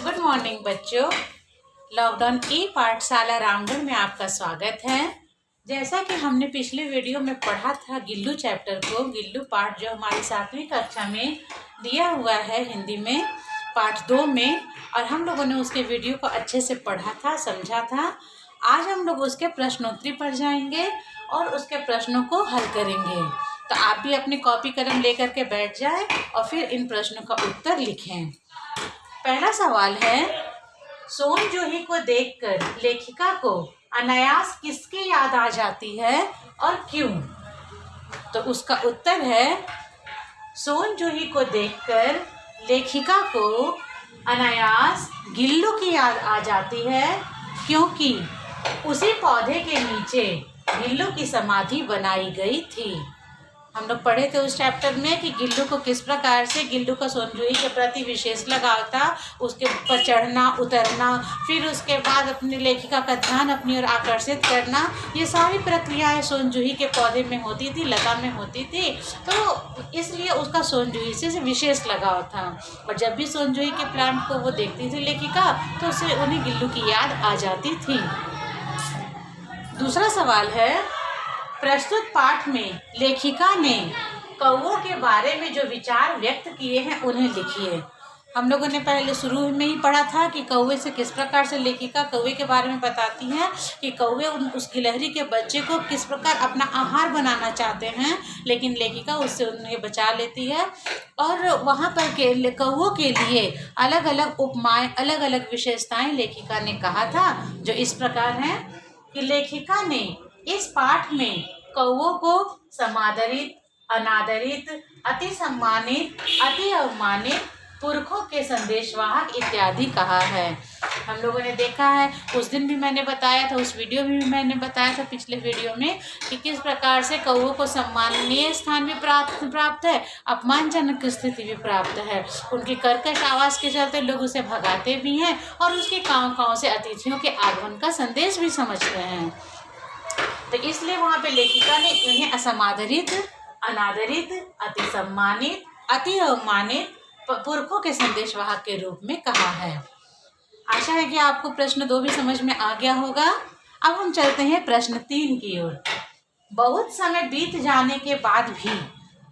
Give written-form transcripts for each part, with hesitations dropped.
Good morning बच्चों। Lockdown ई पाठशाला रामगढ़ में आपका स्वागत है। जैसा कि हमने पिछले वीडियो में पढ़ा था गिल्लू चैप्टर को, गिल्लू पाठ जो हमारी 7वीं कक्षा में दिया हुआ है हिंदी में पाठ 2 में, और हम लोगों ने उसके वीडियो को अच्छे से पढ़ा था, समझा था। आज हम लोग उसके प्रश्नोत्तरी पर जाएंगे और उसके प्रश्नों को हल करेंगे। तो आप भी अपनी कॉपी कलम लेकर के बैठ जाएं और फिर इन प्रश्नों का उत्तर लिखें। पहला सवाल है, सोन जूही को देखकर लेखिका को अनायास किसकी याद आ जाती है और क्यों? तो उसका उत्तर है, सोन जूही को देखकर लेखिका को अनायास गिल्लू की याद आ जाती है, क्योंकि उसी पौधे के नीचे गिल्लू की समाधि बनाई गई थी। हम लोग पढ़े थे उस चैप्टर में कि गिल्लू को किस प्रकार से गिल्लू का सोन जूही के प्रति विशेष लगाव था, उसके ऊपर चढ़ना उतरना, फिर उसके बाद अपनी लेखिका का ध्यान अपनी ओर आकर्षित करना, ये सारी प्रक्रियाएं सोन जूही के पौधे में होती थी, लता में होती थी। तो इसलिए उसका सोन जूही से विशेष लगाव था, और जब भी सोन जूही के प्लांट को वो देखती थी लेखिका, तो उसे उन्हें गिल्लू की याद आ जाती थी। दूसरा सवाल है, प्रस्तुत पाठ में लेखिका ने कौवों के बारे में जो विचार व्यक्त किए हैं उन्हें लिखिए। हम लोगों ने पहले शुरू में ही पढ़ा था कि कौवे से किस प्रकार से लेखिका कौवे के बारे में बताती हैं कि कौवे उस गिलहरी के बच्चे को किस प्रकार अपना आहार बनाना चाहते हैं, लेकिन लेखिका उससे उन्हें बचा लेती है। और वहाँ पर कौवों के लिए अलग अलग उपमाएं, अलग अलग विशेषताएं लेखिका ने कहा था, जो इस प्रकार हैं कि लेखिका ने इस पाठ में कौवों को समादरित, अनादरित, अति सम्मानित, अति अवमानित, पुरखों के संदेशवाहक इत्यादि कहा है। हम लोगों ने देखा है, उस दिन भी मैंने बताया था, उस वीडियो में भी मैंने बताया था पिछले वीडियो में कि किस प्रकार से कौवों को सम्माननीय स्थान भी प्राप्त है, अपमानजनक स्थिति भी प्राप्त है। उनकी कर्कश आवाज़ के चलते लोग उसे भगाते भी हैं और उसके गाँव से अतिथियों के आगमन का संदेश भी समझते हैं। तो इसलिए वहाँ पे लेखिका ने इन्हें असमादरित, अनादरित, अति सम्मानित, अति अवमानित, पुरखों के संदेशवाहक के रूप में कहा है। आशा है कि आपको प्रश्न 2 भी समझ में आ गया होगा। अब हम चलते हैं प्रश्न 3 की ओर। बहुत समय बीत जाने के बाद भी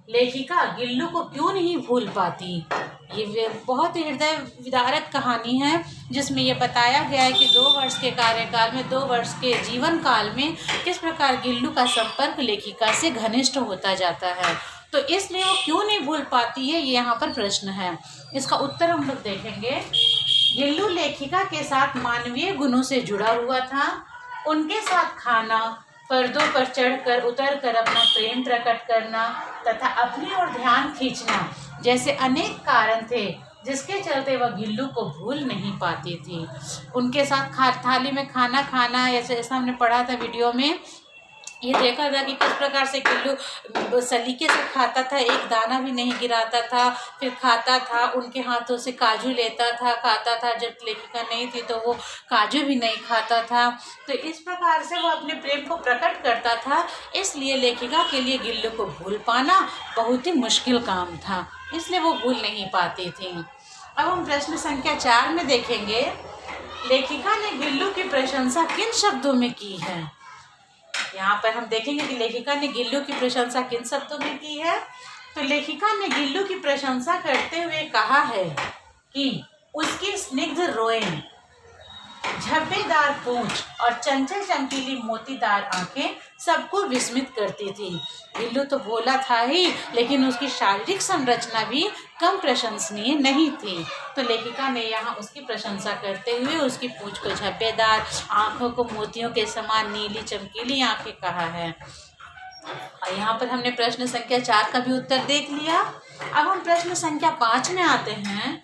लेखिका गिल्लू को क्यों नहीं भूल पाती? ये बहुत ही हृदय विदारक कहानी है, जिसमें ये बताया गया है कि 2 वर्ष के कार्यकाल में, 2 वर्ष के जीवन काल में किस प्रकार गिल्लू का संपर्क लेखिका से घनिष्ठ होता जाता है। तो इसलिए वो क्यों नहीं भूल पाती है, ये यहाँ पर प्रश्न है। इसका उत्तर हम लोग देखेंगे। गिल्लू लेखिका के साथ मानवीय गुणों से जुड़ा हुआ था। उनके साथ खाना, पर्दों पर चढ़कर उतरकर अपना प्रेम प्रकट करना तथा अपनी ओर ध्यान खींचना जैसे अनेक कारण थे, जिसके चलते वह गिल्लू को भूल नहीं पाती थी। उनके साथ थाली में खाना खाना, ऐसा हमने पढ़ा था वीडियो में, ये देखा था कि किस प्रकार से गिल्लू सलीके से खाता था, एक दाना भी नहीं गिराता था, फिर खाता था, उनके हाथों से काजू लेता था, खाता था। जब लेखिका नहीं थी तो वो काजू भी नहीं खाता था। तो इस प्रकार से वो अपने प्रेम को प्रकट करता था। इसलिए लेखिका के लिए गिल्लू को भूल पाना बहुत ही मुश्किल काम था, इसलिए वो भूल नहीं पाती थी। अब हम प्रश्न संख्या 4 में देखेंगे, लेखिका ने गिल्लू की प्रशंसा किन शब्दों में की है? यहाँ पर हम देखेंगे कि लेखिका ने गिल्लू की प्रशंसा किन शब्दों में की है। तो लेखिका ने गिल्लू की प्रशंसा करते हुए कहा है कि उसकी स्निग्ध रोएं, झब्बेदार पूंछ और चंचल चमकीली मोतीदार आंखें सबको विस्मित करती थी। गिल्लू तो भोला था ही, लेकिन उसकी शारीरिक संरचना भी कम प्रशंसनीय नहीं थी। तो लेखिका ने यहाँ उसकी प्रशंसा करते हुए उसकी पूंछ को झब्बेदार, आंखों को मोतियों के समान नीली चमकीली आंखें कहा है। और यहाँ पर हमने प्रश्न संख्या 4 का भी उत्तर देख लिया। अब हम प्रश्न संख्या 5 में आते हैं।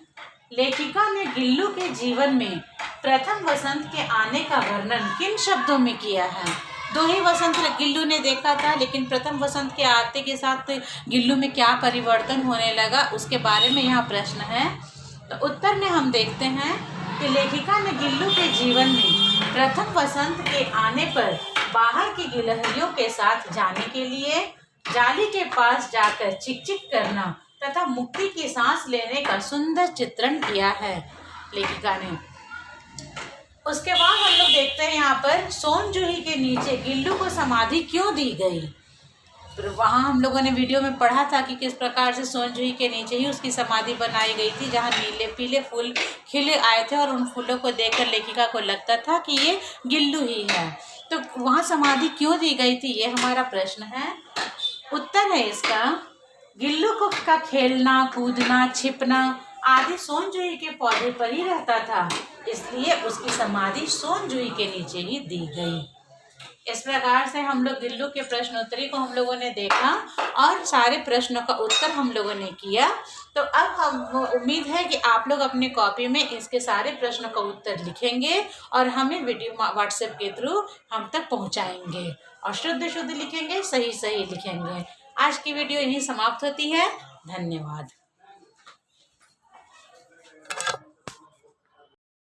लेखिका ने गिल्लू के जीवन में प्रथम वसंत के आने का वर्णन किन शब्दों में किया है? 2 ही वसंत गिल्लू ने देखा था, लेकिन प्रथम वसंत के आते के साथ गिल्लू में क्या परिवर्तन होने लगा, उसके बारे में यहाँ प्रश्न है। तो उत्तर में हम देखते हैं कि लेखिका ने गिल्लू के जीवन में प्रथम वसंत के आने पर बाहर की गिलहरियों के साथ जाने के लिए जाली के पास जाकर चिकचिक करना तथा मुक्ति की सांस लेने का सुंदर चित्रण किया है। लेखिका ने। उसके बाद हम लोग देखते हैं यहाँ पर सोन जूही के नीचे गिल्लू को समाधि क्यों दी गई। फिर वहाँ हम लोगों ने वीडियो में पढ़ा था कि किस प्रकार से सोन जूही के नीचे ही उसकी समाधि बनाई गई थी, जहाँ नीले पीले फूल खिले आए थे और उन फूलों को देखकर लेखिका को लगता था कि ये गिल्लू ही है। तो वहाँ समाधि क्यों दी गई थी, ये हमारा प्रश्न है। उत्तर है इसका, गिल्लू को का खेलना कूदना छिपना आदि सोन जूही के पौधे पर ही रहता था, इसलिए उसकी समाधि सोन जूही के नीचे ही दी गई। इस प्रकार से हम लोग गिल्लू के प्रश्नोत्तरी को हम लोगों ने देखा और सारे प्रश्नों का उत्तर हम लोगों ने किया। तो अब हम उम्मीद है कि आप लोग अपने कॉपी में इसके सारे प्रश्नों का उत्तर लिखेंगे और हमें वीडियो व्हाट्सएप के थ्रू हम तक पहुंचाएंगे और शुद्ध शुद्ध लिखेंगे, सही सही लिखेंगे। आज की वीडियो यहीं समाप्त होती है। धन्यवाद।